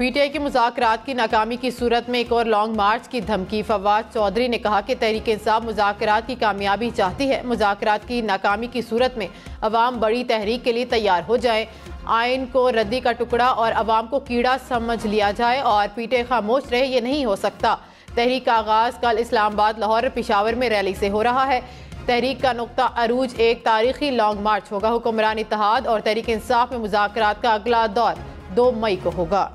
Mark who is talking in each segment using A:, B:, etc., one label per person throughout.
A: PTI की मुज़ाकरात की नाकामी की सूरत में एक और लॉन्ग मार्च की धमकी। फवाद चौधरी ने कहा कि तहरीक इंसाफ मुज़ाकरात की कामयाबी चाहती है। मुज़ाकरात की नाकामी की सूरत में अवाम बड़ी तहरीक के लिए तैयार हो जाए। आइन को रद्दी का टुकड़ा और अवाम को कीड़ा समझ लिया जाए और पीटीआई खामोश रहे, ये नहीं हो सकता। तहरीक का आगाज़ कल इस्लामाबाद, लाहौर और पेशावर में रैली से हो रहा है। तहरीक का नुक्ता अरूज एक तारीखी लॉन्ग मार्च होगा। हुक्मरान इत्तेहाद और तहरीक इंसाफ में मुज़ाकरात का अगला दौर 2 मई को होगा।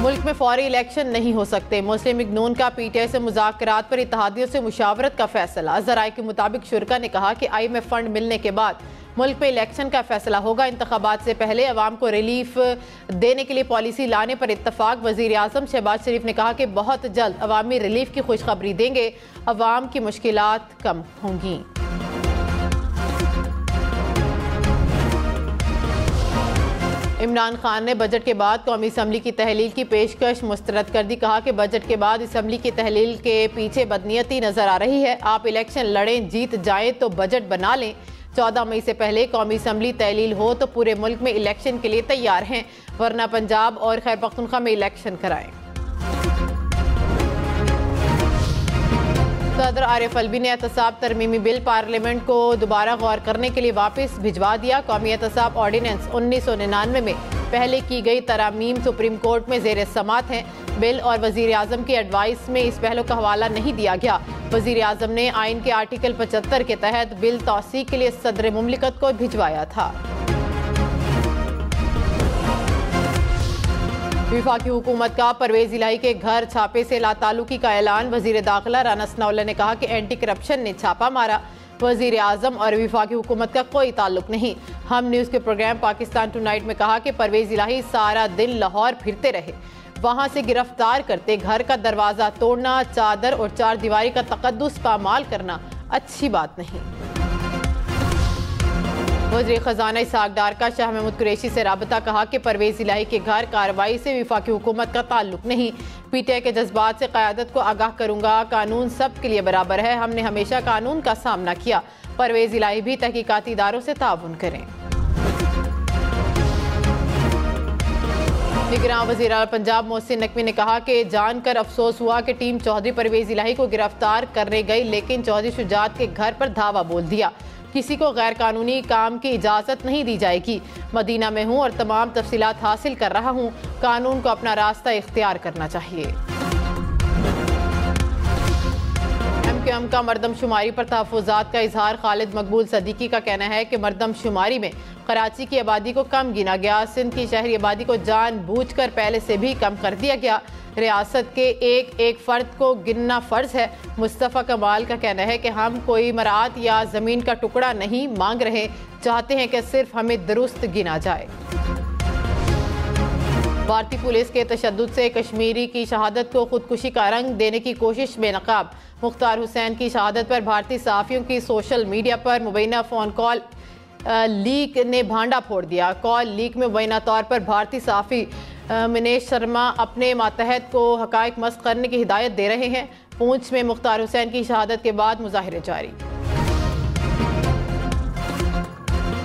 A: मुल्क में फौरी इलेक्शन नहीं हो सकते। मुस्लिम लीग नून का पीटीआई से मुज़ाकरात पर इत्तेहादियों से मुशावरत का फैसला। ज़राए के मुताबिक शुरा ने कहा कि IMF फंड मिलने के बाद मुल्क में इलेक्शन का फैसला होगा। इंतखाबात से पहले अवाम को रिलीफ देने के लिए पॉलिसी लाने पर इत्तफाक। वज़ीर आज़म शहबाज शरीफ ने कहा कि बहुत जल्द अवामी रिलीफ की खुशखबरी देंगे, अवाम की मुश्किलात कम होंगी। इमरान खान ने बजट के बाद कौमी असम्बली की तहलील की पेशकश मुस्तरद कर दी। कहा कि बजट के बाद असम्बली की तहलील के पीछे बदनीयती नजर आ रही है। आप इलेक्शन लड़ें, जीत जाएं तो बजट बना लें। 14 मई से पहले कौमी असम्बली तहलील हो तो पूरे मुल्क में इलेक्शन के लिए तैयार हैं, वरना पंजाब और खैबर पख्तूनख्वा में इलेक्शन कराएं। सदर आरिफ अलवी ने एहतसाब तरमीमी बिल पार्लियामेंट को दोबारा गौर करने के लिए वापस भिजवा दिया। कौमी एहतसाब ऑर्डिनेंस 1999 में पहले की गई तरामीम सुप्रीम कोर्ट में जेर समात हैं। बिल और वजीर आजम की एडवाइस में इस पहलू का हवाला नहीं दिया गया। वजीर आजम ने आइन के आर्टिकल 75 के तहत बिल तौसीक के लिए सदर मुमलिकत को भिजवाया था। वफाकी हुकूमत का परवेज इलाही के घर छापे से लाताल्लुकी का ऐलान। वजीर दाखिला राना सनाउल्लाह ने कहा कि एंटी करप्शन ने छापा मारा। वजीर आजम और वफाकी हुकूमत का कोई ताल्लुक नहीं। हम न्यूज़ के प्रोग्राम पाकिस्तान टुनाइट में कहा कि परवेज इलाही सारा दिन लाहौर फिरते रहे, वहां से गिरफ्तार करते, घर का दरवाजा तोड़ना, चादर और 4 दीवारी का तकद्दुस पामाल करना अच्छी बात नहीं। वज़ीर ख़जाना इसहाक डार का शाह महमूद कुरैशी से राबता। कहा कि परवेज इलाही के घर कार्रवाई से वफाकी हुकूमत का ताल्लुक नहीं। पीटीआई के जज्बात से क़यादत को आगाह करूंगा। कानून सब के लिए बराबर है। हमने हमेशा कानून का सामना किया। परवेज इलाही भी तहकीकाती इदारों से ताउन करें। निगरान वज़ीर आला पंजाब मोहसिन नकवी ने कहा कि जानकर अफसोस हुआ कि टीम चौधरी परवेज इलाही को गिरफ्तार करने गई, लेकिन चौधरी शुजात के घर पर धावा बोल दिया। किसी को गैर कानूनी काम की इजाज़त नहीं दी जाएगी। मदीना में हूँ और तमाम तफसीलात हासिल कर रहा हूँ। कानून को अपना रास्ता इख्तियार करना चाहिए। MQM का मरदमशुमारी पर तहफ़्फ़ुज़ात का इजहार। खालिद मकबूल सदीकी का कहना है कि मरदमशुमारी में कराची की आबादी को कम गिना गया। सिंध की शहरी आबादी को जानबूझकर पहले से भी कम कर दिया गया। रियासत के एक एक फर्द को गिनना फ़र्ज है। मुस्तफ़ा कमाल का कहना है कि हम कोई मरात या ज़मीन का टुकड़ा नहीं मांग रहे, चाहते हैं कि सिर्फ हमें दुरुस्त गिना जाए। भारतीय पुलिस के तशद्दुद से कश्मीरी की शहादत को खुदकुशी का रंग देने की कोशिश में नकाब। मुख्तार हुसैन की शहादत पर भारतीय सहाफ़ियों की सोशल मीडिया पर मुबैना फ़ोन कॉल लीक ने भांडा फोड़ दिया। कॉल लीक में मुबैना तौर पर भारतीय सहाफ़ी मिनेश शर्मा अपने मातहत को हक़ाइक़ मस्त करने की हिदायत दे रहे हैं। पूंछ में मुख्तार हुसैन की शहादत के बाद मुजाहिरे जारी।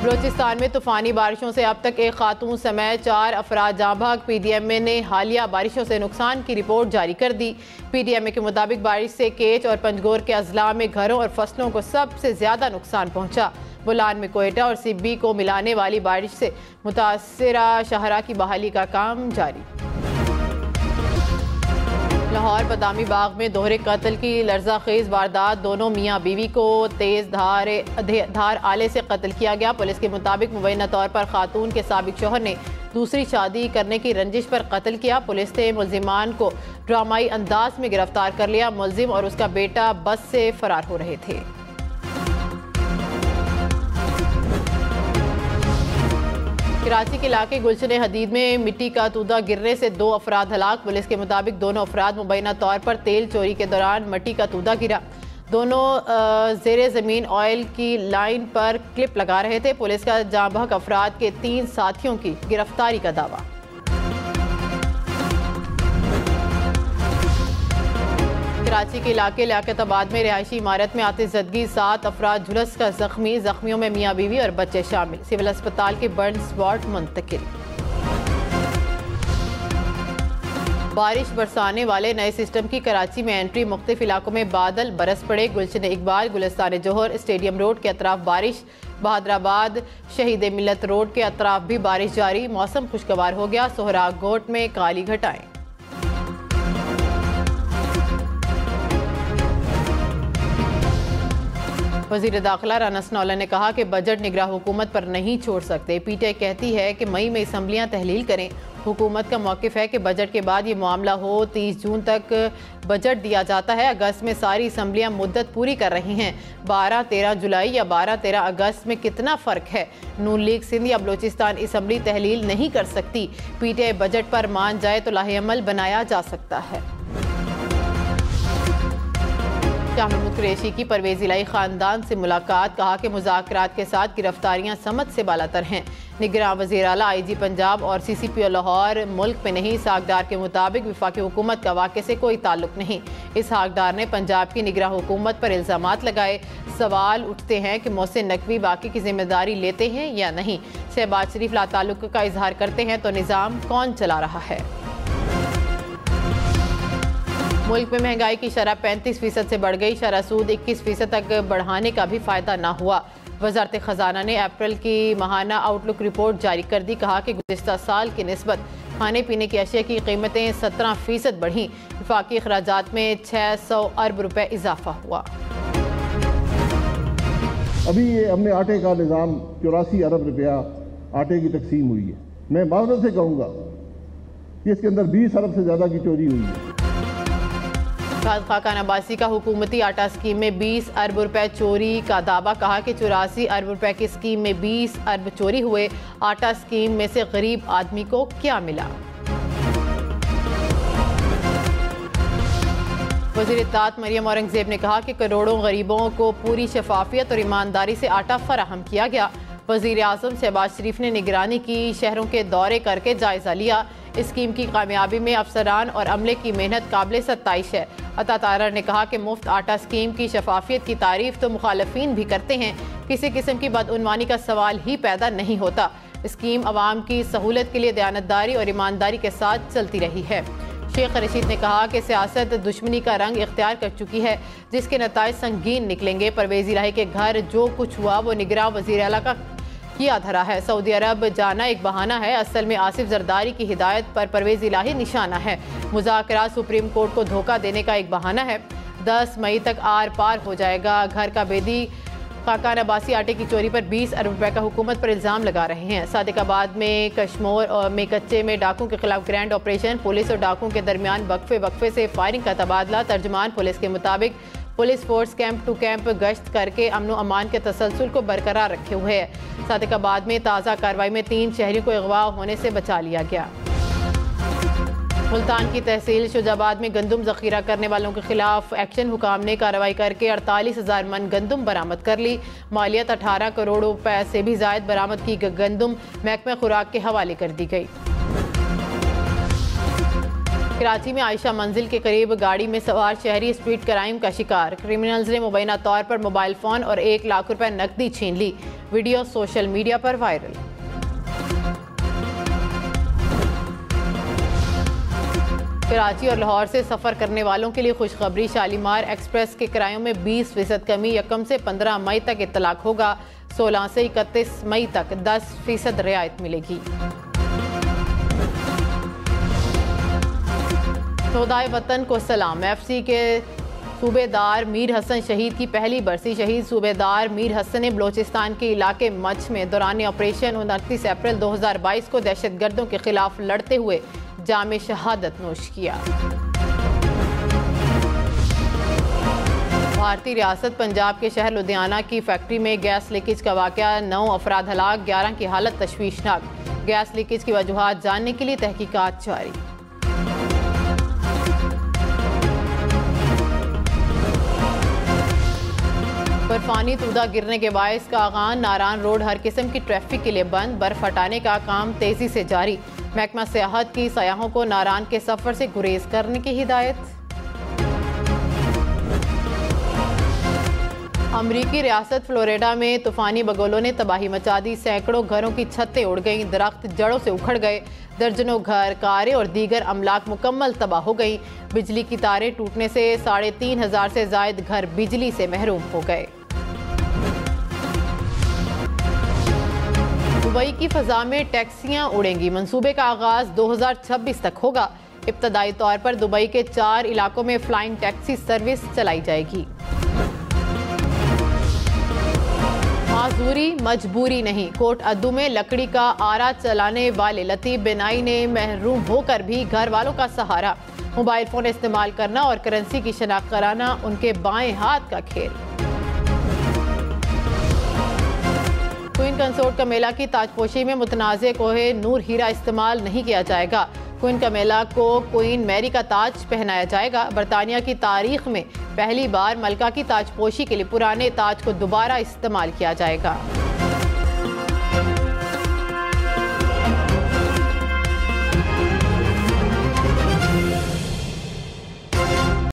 A: बलोचिस्तान में तूफ़ानी बारिशों से अब तक एक खातून समेत 4 अफराद जाँ भाग। PDMA ने हालिया बारिशों से नुकसान की रिपोर्ट जारी कर दी। PDMA के मुताबिक बारिश से केच और पंजगोर के अजला में घरों और फसलों को सबसे ज़्यादा नुकसान पहुँचा। बुलान में कोयटा और सिब्बी को मिलाने वाली बारिश से मुतासिरा शहरा की बहाली का काम जारी। लाहौर बदामी बाग में दोहरे कत्ल की लर्ज़ाखेज़ वारदात। दोनों मियाँ बीवी को तेज़ धार आले से कत्ल किया गया। पुलिस के मुताबिक मुबैना तौर पर खातून के साबिक शौहर ने दूसरी शादी करने की रंजिश पर कत्ल किया। पुलिस ने मुलजिमान को ड्रामाई अंदाज में गिरफ्तार कर लिया। मुलजिम और उसका बेटा बस से फरार हो रहे थे। कराची के इलाके गुलशन हदीद में मिट्टी का तूदा गिरने से 2 अफराद हलाक। पुलिस के मुताबिक दोनों अफराद मुबैना तौर पर तेल चोरी के दौरान मिट्टी का तूदा गिरा। दोनों ज़ेरे ज़मीन ऑयल की लाइन पर क्लिप लगा रहे थे। पुलिस का जाँ बहक अफराद के 3 साथियों की गिरफ्तारी का दावा। कराची के इलाके लियाकताबाद में रिहायशी इमारत में आतिशज़दगी, 7 अफराद झुलस कर जख्मी, जख्मियों में मियाँ बीवी और बच्चे शामिल। सिविल अस्पताल के बर्न वार्ड मुंतकिल। बारिश बरसाने वाले नए सिस्टम की कराची में एंट्री, मुख्तलिफ इलाकों में बादल बरस पड़े। गुलशन इकबाल, गुलिस्तान जोहर, स्टेडियम रोड के अतराफ बारिश, बहादराबाद शहीद मिलत रोड के अतराफ भी बारिश जारी। मौसम खुशगवार हो गया। सोहराग गोट में काली घटाएं। वज़ीर दाखिला राना सनौला ने कहा कि बजट निगरान हुकूमत पर नहीं छोड़ सकते। पीटीआई कहती है कि मई में असम्बलियाँ तहलील करें। हुकूमत का मौक़िफ़ है कि बजट के बाद ये मामला हो। 30 जून तक बजट दिया जाता है। अगस्त में सारी असम्बलियाँ मुद्दत पूरी कर रही हैं। 12-13 जुलाई या 12-13 अगस्त में कितना फ़र्क है? नून लीग सिंध या बलोचिस्तान असम्बली तहलील नहीं कर सकती। पीटीआई बजट पर मान जाए तो लाहेअमल बनाया जा सकता है। शाह महमूद कुरैशी की परवेज़ इलाही ख़ानदान से मुलाकात, कहा कि मुज़ाकरात के साथ गिरफ्तारियाँ समझ से बालातर हैं। निगरान वज़ीर आला, IG पंजाब और CCPO लाहौर मुल्क में नहीं। सागदार के मुताबिक वफाकी हुकूमत का वाक़े से कोई ताल्लुक नहीं। इस हाकदार ने पंजाब की निगरान हुकूमत पर इल्ज़ामात लगाए। सवाल उठते हैं कि मोहसिन नकवी वाक़े की जिम्मेदारी लेते हैं या नहीं। शहबाज शरीफ लाताल्लुक़ का इजहार करते हैं तो निज़ाम कौन चला रहा है? मुल्क में महंगाई की शरह 35% से बढ़ गई। शरह सूद 21% तक बढ़ाने का भी फ़ायदा ना हुआ। वज़ारत ख़जाना ने अप्रैल की माहाना आउटलुक रिपोर्ट जारी कर दी। कहा कि गुज़िश्ता साल की निस्बत खाने पीने की अशिया की कीमतें 17% बढ़ीं। वफाकी अखराजात में 600 अरब रुपए इजाफा हुआ।
B: अभी ये हमने आटे का निज़ाम 84 अरब रुपया आटे की तकसीम हुई है। मैं माजरत से कहूँगा कि इसके अंदर 20 अरब से ज़्यादा की चोरी हुई है।
A: खाकान अब्बासी का हुकूमती आटा स्कीम में 20 अरब रुपए चोरी का दावा। कहा कि 84 अरब रुपए की स्कीम में 20 अरब चोरी हुए। आटा स्कीम में से गरीब आदमी को क्या मिला? वज़ीर इत्ताअत मरियम औरंगज़ेब ने कहा कि करोड़ों गरीबों को पूरी शफाफियत और ईमानदारी से आटा फराहम किया गया। वज़ीर आज़म शहबाज शरीफ ने निगरानी की, शहरों के दौरे करके जायज़ा लिया। इस स्कीम की कामयाबी में अफसरान और अमले की मेहनत काबिल सत्ताइश है। अता तारर ने कहा कि मुफ्त आटा स्कीम की शफाफियत की तारीफ तो मुखालफीन भी करते हैं। किसी किस्म की बदउनवानी का सवाल ही पैदा नहीं होता। स्कीम अवाम की सहूलत के लिए दयानतदारी और ईमानदारी के साथ चलती रही है। शेख रशीद ने कहा कि सियासत दुश्मनी का रंग इख्तियार कर चुकी है, जिसके नताइज संगीन निकलेंगे। परवेज़ इलाही के घर जो कुछ हुआ वो निगरान वज़ीर आला का किया धरा है। सऊदी अरब जाना एक बहाना है। असल में आसिफ जरदारी की हिदायत पर परवेज़ इलाही निशाना है। मुज़ाकरात सुप्रीम कोर्ट को धोखा देने का एक बहाना है। 10 मई तक आर पार हो जाएगा। घर का बेदी खाकान अब्बासी आटे की चोरी पर 20 अरब रुपए का हुकूमत पर इल्ज़ाम लगा रहे हैं। सादिकाबाद में कश्मोर और में कच्चे में डाकुओं के खिलाफ ग्रैंड ऑपरेशन। पुलिस और डाकुओं के दरमियान वक्फे से फायरिंग का तबादला। तर्जुमान पुलिस के मुताबिक police force camp two camp गश्त करके अमन व अमान के तसलसल को बरकरार रखे हुए है। सादिकाबाद में ताज़ा कार्रवाई में 3 शहरियों को अगवा होने से बचा लिया गया। मुल्तान की तहसील शुजाबाद में गंदम जखीरा करने वालों के खिलाफ एक्शन। हुकाम ने कार्रवाई करके 48,000 मन गंदम बरामद कर ली। मालियत 18 करोड़ रुपए से भी ज़ायद बरामद की गंदम महकमा खुराक के हवाले कर दी गई। कराची में आयशा मंजिल के करीब गाड़ी में सवार शहरी स्ट्रीट क्राइम का शिकार। क्रिमिनल्स ने मुबैना तौर पर मोबाइल फ़ोन और 1 लाख रुपए नकदी छीन ली। वीडियो सोशल मीडिया पर वायरल। कराची और लाहौर से सफ़र करने वालों के लिए खुशखबरी। शालीमार एक्सप्रेस के किरायों में 20% कमी। 1 से 15 मई तक इत्तलाक होगा। 16 से 31 मई तक 10% रियायत मिलेगी। शोहदाए वतन को सलाम। FC के सूबेदार मीर हसन शहीद की पहली बरसी। शहीद सूबेदार मीर हसन ने बलोचिस्तान के इलाके मच में दौरान ऑपरेशन 29 अप्रैल 2022 को दहशतगर्दों के खिलाफ लड़ते हुए जामे शहादत नोश किया। भारतीय रियासत पंजाब के शहर लुधियाना की फैक्ट्री में गैस लीकेज का वाकया। 9 अफराद हलाक, 11 की हालत तशवीशनाक। गैस लीकेज की वजूहात जानने के लिए तहकीकात जारी। बर्फानी तूदा गिरने के बायस कागान नारान रोड हर किस्म की ट्रैफिक के लिए बंद। बर्फ हटाने का काम तेजी से जारी। महकमा सियाहत की सयाहों को नारान के सफर से गुरेज करने की हिदायत। अमरीकी रियासत फ्लोरिडा में तूफानी बगोलों ने तबाही मचा दी। सैकड़ों घरों की छतें उड़ गईं, दरख्त जड़ों से उखड़ गए, दर्जनों घर, कारें और दीगर अमलाक मुकम्मल तबाह हो गईं। बिजली की तारें टूटने से 3,500 से जायद घर बिजली से महरूम हो गए। दुबई की फजा में टैक्सियां उड़ेंगी। मंसूबे का आगाज 2026 तक होगा। इब्तदाई तौर पर दुबई के 4 इलाकों में फ्लाइंग टैक्सी सर्विस चलाई जाएगी। माजूरी मजबूरी नहीं। कोट अद्दू में लकड़ी का आरा चलाने वाले लतीफ बिनाई ने महरूम होकर भी घर वालों का सहारा। मोबाइल फोन इस्तेमाल करना और करेंसी की शनाख्त कराना उनके बाएं हाथ का खेल। क्वीन कंसोर्ट कमेला की ताजपोशी में मुतनाज़े कोहे नूर हीरा इस्तेमाल नहीं किया जाएगा। क्वीन कमेला को क्वीन मैरी का ताज पहनाया जाएगा। बरतानिया की तारीख में पहली बार मलका की ताजपोशी के लिए पुराने ताज को दोबारा इस्तेमाल किया जाएगा।